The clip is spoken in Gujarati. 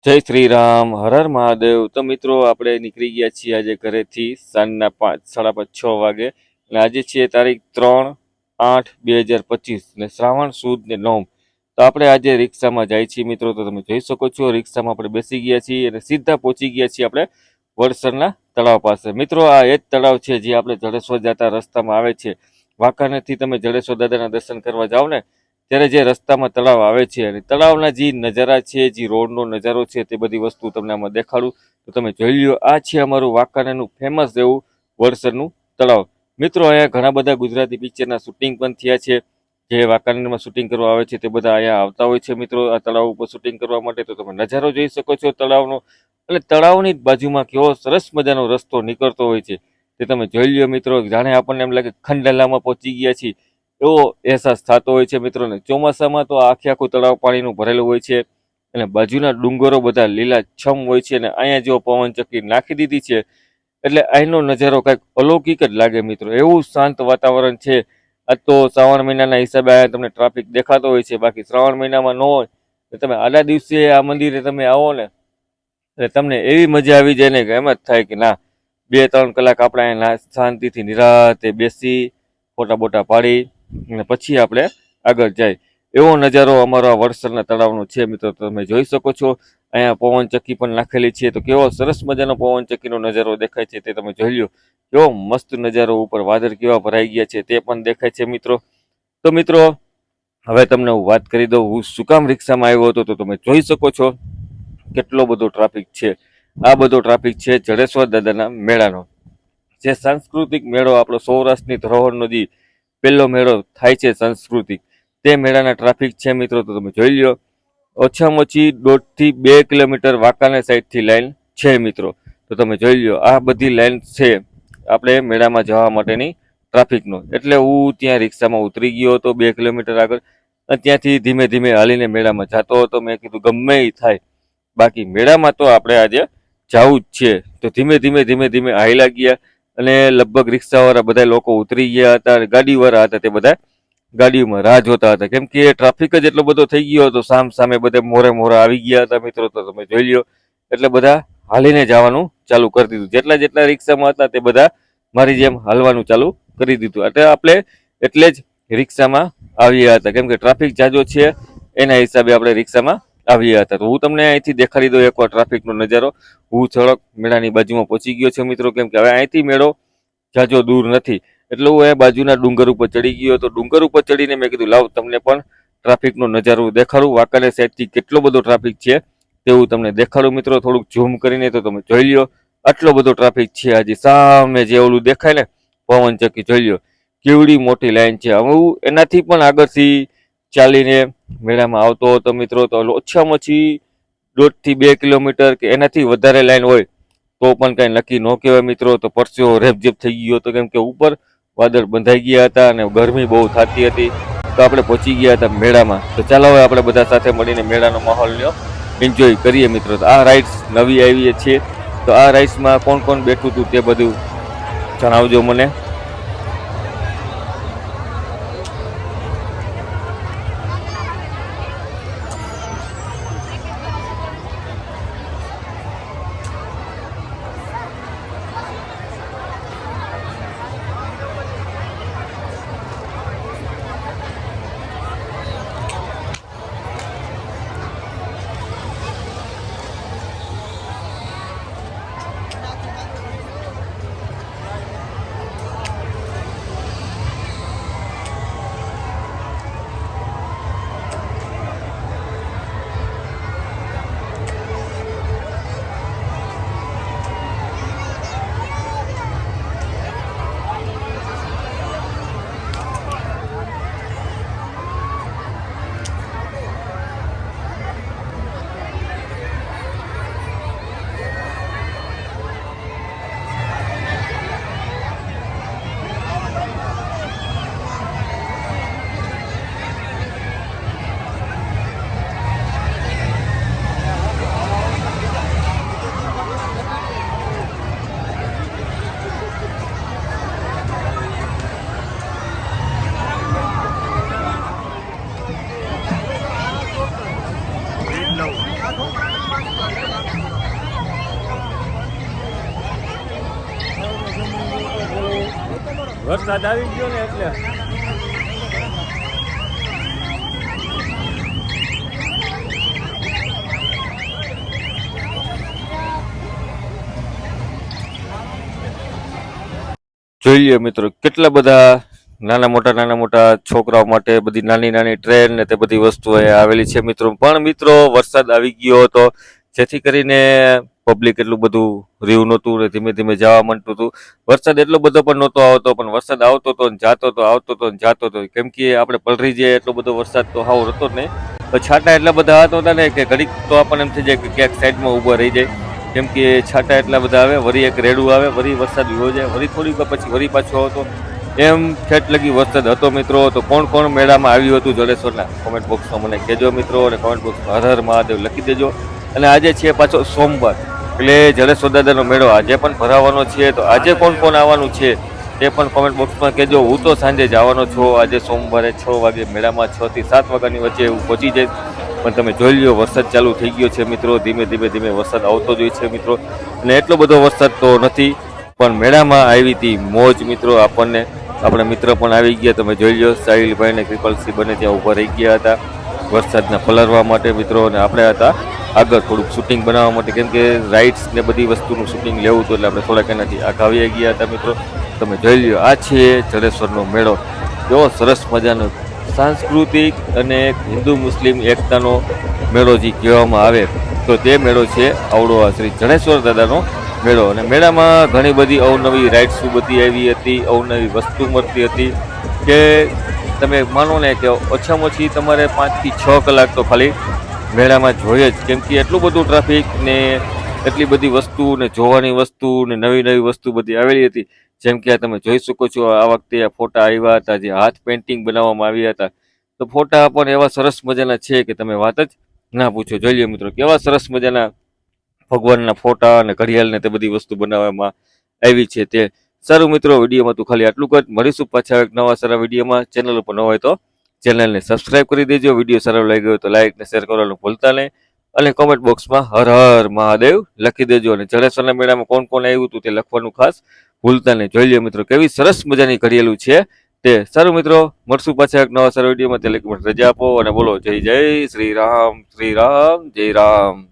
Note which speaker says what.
Speaker 1: જય શ્રી રામ, હર હર મહાદેવ। તો મિત્રો આપણે નીકળી ગયા છીએ આજે ઘરેથી સાંજના 5, 5:30, 6 વાગે। અને આજે છે તારીખ 3/8/2025 ને શ્રાવણ સુદ ને નોમ। તો આપણે આજે રિક્ષામાં જાય છીએ મિત્રો। તો તમે જોઈ શકો છો રિક્ષામાં આપણે બેસી ગયા છીએ અને સીધા પહોંચી ગયા છીએ આપણે વડસરના તળાવ પાસે। મિત્રો આ એ જ તળાવ છે જે આપણે જડેશ્વર જતા રસ્તામાં આવે છે। વાંકાનેરથી તમે જડેશ્વર દાદાના દર્શન કરવા જાઓ ને ત્યારે જે રસ્તામાં તળાવ આવે છે અને તળાવના જે નજારા છે, જે રોડનો નજારો છે, તે બધી વસ્તુ તમને આમાં દેખાડું। તો તમે જોઈ લ્યો, આ છે અમારું વાંકાનેરનું ફેમસ એવું વડસરનું તળાવ। મિત્રો અહીંયા ઘણા બધા ગુજરાતી પિક્ચરના શૂટિંગ પણ થયા છે। જે વાંકાનેરમાં શૂટિંગ કરવા આવે છે તે બધા અહીંયા આવતા હોય છે મિત્રો આ તળાવ ઉપર શૂટિંગ કરવા માટે। તો તમે નજારો જોઈ શકો છો તળાવનો। એટલે તળાવની જ બાજુમાં કેવો સરસ મજાનો રસ્તો નીકળતો હોય છે તે તમે જોઈ લ્યો મિત્રો। જાણે આપણને એમ લાગે ખંડાલામાં પહોંચી ગયા છીએ એવો અહેસાસ થતો હોય છે મિત્રોને। ચોમાસામાં તો આખે આખું તળાવ પાણીનું ભરેલું હોય છે અને બાજુના ડુંગરો બધા લીલા છમ હોય છે। અને અહીંયા જો પવન ચક્કી નાખી દીધી છે એટલે અહીંનો નજારો કંઈક અલૌકિક જ લાગે મિત્રો। એવું શાંત વાતાવરણ છે। આ તો શ્રાવણ મહિનાના હિસાબે અહીંયા તમને ટ્રાફિક દેખાતો હોય છે, બાકી શ્રાવણ મહિનામાં ન હોય તો તમે આડા દિવસે આ મંદિરે તમે આવો ને એટલે તમને એવી મજા આવી જાય ને કે એમ જ થાય કે ના 2-3 કલાક આપણે અહીંયા શાંતિથી નિરાતે બેસી ફોટા બોટા પાડી અને પછી આપણે આગળ જાય એવો નજારો અમારો આ વડસરના તળાવનો છે મિત્રો। તમે જોઈ શકો છો અહીંયા પવન ચક્કી પણ નાખેલી છે। તો કેવો સરસ મજાનો પવન ચક્કીનો નજારો દેખાય છે તે તમે જોઈ લો। કેવો મસ્ત નજારો, ઉપર વાદળ કેવા ભરાઈ ગયા છે તે પણ દેખાય છે મિત્રો। તો મિત્રો હવે તમને હું વાત કરી દઉં હું શું કામ રિક્ષામાં આવ્યો હતો। તો તમે જોઈ શકો છો કેટલો બધો ટ્રાફિક છે। આ બધો ટ્રાફિક છે જડેશ્વર દાદાના મેળાનો, જે સાંસ્કૃતિક મેળો આપણો સૌરાષ્ટ્રની ધરોહરનો જે પહેલો મેળો થાય છે સાંસ્કૃતિક, તે મેળાના ટ્રાફિક છે મિત્રો। તો તમે જોઈ લ્યો, ઓછામાં ઓછી 1.5થી 2 કિલોમીટર વાંકાનેર સાઈડથી લાઈન છે મિત્રો। તો તમે જોઈ લ્યો આ બધી લાઈન છે આપણે મેળામાં જવા માટેની ટ્રાફિકનો। એટલે હું ત્યાં રિક્ષામાં ઉતરી ગયો હતો 2 કિલોમીટર આગળ અને ત્યાંથી ધીમે ધીમે હાલીને મેળામાં જતો હતો। મેં કીધું ગમે એ થાય બાકી મેળામાં તો આપણે આજે જવું જ છે। તો ધીમે ધીમે ધીમે ધીમે હાલ્યા ગયા અને લગભગ રિક્ષાવાળા બધા લોકો ઉતરી ગયા હતા અને ગાડીવાળા હતા તે બધા ગાડીઓમાં રાહ જોતા હતા, કેમ કે ટ્રાફિક જ એટલો બધો થઈ ગયો હતો। સામ સામે બધા મોરે મોરા આવી ગયા હતા મિત્રો। તો તમે જોઈ લ્યો એટલે બધા હાલીને જવાનું ચાલુ કરી દીધું। જેટલા જેટલા રિક્ષામાં હતા તે બધા મારી જેમ હાલવાનું ચાલુ કરી દીધું। એટલે આપણે એટલે જ રિક્ષામાં આવ્યા હતા, કેમ કે ટ્રાફિક જાજો છે એના હિસાબે આપણે રિક્ષામાં આવ્યા હતા। તો હું તમને અહીંથી દેખાડી દઉં એકવાર ટ્રાફિકનો નજારો। હું સડક મેળાની બાજુમાં પહોંચી ગયો છું મિત્રો, કેમ કે હવે અહીંથી મેળો જાજો દૂર નથી એટલે હું એ બાજુના ડુંગર ઉપર ચડી ગયો। તો ડુંગર ઉપર ચડીને મેં કીધું લાવ તમને પણ ટ્રાફિકનો નજારો દેખાડું, વાંકાનેર સાઈડથી કેટલો બધો ટ્રાફિક છે તેવું તમને દેખાડું મિત્રો। થોડુંક ઝૂમ કરીને તો તમે જોઈ લ્યો આટલો બધો ટ્રાફિક છે। હજી સામે જે ઓલું દેખાય ને પવન ચક્કી, જોઈ લ્યો કેવડી મોટી લાઈન છે। હું એનાથી પણ આગળથી ચાલીને મેળામાં આવતો હતો મિત્રો। તો ઓછામાં ઓછી 1.5થી 2 કિલોમીટર કે એનાથી વધારે લાઈન હોય તો પણ કાંઈ નક્કી ન કહેવાય મિત્રો। તો પરસ્યો રેપઝેપ થઈ ગયો હતો, કેમ કે ઉપર વાદળ બંધાઈ ગયા હતા અને ગરમી બહુ થતી હતી। તો આપણે પહોંચી ગયા હતા મેળામાં। તો ચાલો હવે આપણે બધા સાથે મળીને મેળાનો માહોલનો એન્જોય કરીએ મિત્રો। તો આ રાઇડ્સ નવી આવી છે, તો આ રાઇડ્સમાં કોણ કોણ બેઠું હતું તે બધું જણાવજો મને। વરસાદ આવી ગયો ને એટલે જોઈ લ્યો મિત્રો કેટલા બધા નાના મોટા છોકરાઓ માટે બધી નાની નાની ટ્રેન ને તે બધી વસ્તુઓ અહીંયા આવેલી છે મિત્રો. પણ મિત્રો વરસાદ આવી ગયો હતો જેથી કરીને પબ્લિક એટલું બધું રહ્યું નહોતું ને ધીમે ધીમે જવા માંડતું હતું. વરસાદ એટલો બધો પણ નહોતો આવતો, પણ વરસાદ આવતો હતો ને જાતો હતો, આવતો હતો ને જાતો હતો. કેમ કે આપણે પલરી જઈએ એટલો બધો વરસાદ તો હાવ હતો જ નહીં. છાંટા એટલા બધા હતા ને કે ઘડીક તો આપણને એમ થઈ જાય કે ક્યાંક સાઈડમાં ઊભા રહી જાય. કેમ કે છાંટા એટલા બધા આવે, વળી એક રેડું આવે, વળી વરસાદ વિયો જાય, વળી થોડીક પછી વળી પાછો આવતો. એમ ઠેઠ લગી વરસાદ હતો મિત્રો. તો કોણ કોણ મેળામાં આવ્યું હતું જડેશ્વરના કોમેન્ટ બોક્સમાં મને કહેજો મિત્રો, અને કોમેન્ટ બોક્સમાં હર હર મહાદેવ લખી દેજો. અને આજે છે પાછો સોમવાર, એટલે જડેશ્વર દાદાનો મેળો આજે પણ ભરાવાનો છે. તો આજે કોણ કોણ આવવાનું છે તે પણ કોમેન્ટ બોક્સમાં કહેજો. હું તો સાંજે જવાનો છું આજે સોમવારે 6 વાગે મેળામાં. 6 થી 7 વાગ્યાની વચ્ચે હું પહોંચી જઈશ. પણ તમે જોઈ લ્યો વરસાદ ચાલુ થઈ ગયો છે મિત્રો. ધીમે ધીમે વરસાદ આવતો જ હોય છે મિત્રો. અને એટલો બધો વરસાદ તો નથી, પણ મેળામાં આવી હતી મોજ મિત્રો. આપણને આપણા મિત્ર પણ આવી ગયા. તમે જોઈ લ્યો સાહિલભાઈ ને કૃપાલસિંહ બંને ત્યાં ઊભા રહી ગયા હતા વરસાદના પલરવા માટે મિત્રો. અને આપણે હતા આગળ થોડુંક શૂટિંગ બનાવવા માટે, કેમ કે રાઇડ્સ ને બધી વસ્તુનું શૂટિંગ લેવું હતું, એટલે આપણે થોડાક એનાથી આગળ આવી ગયા હતા મિત્રો. તમે જોઈ લ્યો આ છે જડેશ્વરનો મેળો. કેવો સરસ મજાનો સાંસ્કૃતિક અને હિન્દુ મુસ્લિમ એકતાનો મેળો જે કહેવામાં આવે તો તે મેળો છે આવડો આ શ્રી જડેશ્વર દાદાનો મેળો. અને મેળામાં ઘણી બધી અવનવી રાઇડ્સ બધી આવી હતી, અવનવી વસ્તુ મળતી હતી કે તમે માનો ને કે ઓછામાં ઓછી તમારે 5 થી 6 કલાક તો ખાલી મેળામાં જોઈએ જ. કેમ કે એટલું બધું ટ્રાફિક ને એટલી બધી વસ્તુ ને જોવાની વસ્તુ ને નવી વસ્તુ બધી આવેલી હતી. જેમ કે તમે જોઈ શકો છો આ વખતે આ ફોટા આવ્યા હતા જે હાથ પેઇન્ટિંગ બનાવવામાં આવ્યા હતા. તો ફોટા પણ એવા સરસ મજાના છે કે તમે વાત જ ના પૂછો. જોઈ લો મિત્રો કેવા સરસ મજાના ભગવાનના ફોટા અને ઘડિયાળ ને તે બધી વસ્તુ બનાવવામાં આવી છે. તે સારું મિત્રો, વિડીયોમાં તો ખાલી આટલું જ. મળીશું પાછા એક નવા સારા વિડીયોમાં. ચેનલ ઉપર ન હોય તો ચેનલને સબસ્ક્રાઇબ કરી દેજો. વિડીયો સારો લાગ્યો તો લાઇક ને શેર કરવાનું ભૂલતા નહીં. અને કોમેન્ટ બોક્સમાં હર હર મહાદેવ લખી દેજો. અને જડેશ્વરના મેળામાં કોણ કોણ આવ્યું હતું તે લખવાનું ખાસ ભૂલતા નહીં. જોઈ લો મિત્રો કેવી સરસ મજાની ઘડિયાળું છે તે. સારું મિત્રો, મળશું પાછા એક નવા સારા વિડીયોમાં. તે રજા આપો અને બોલો જય જય શ્રી રામ, શ્રી રામ, જય રામ.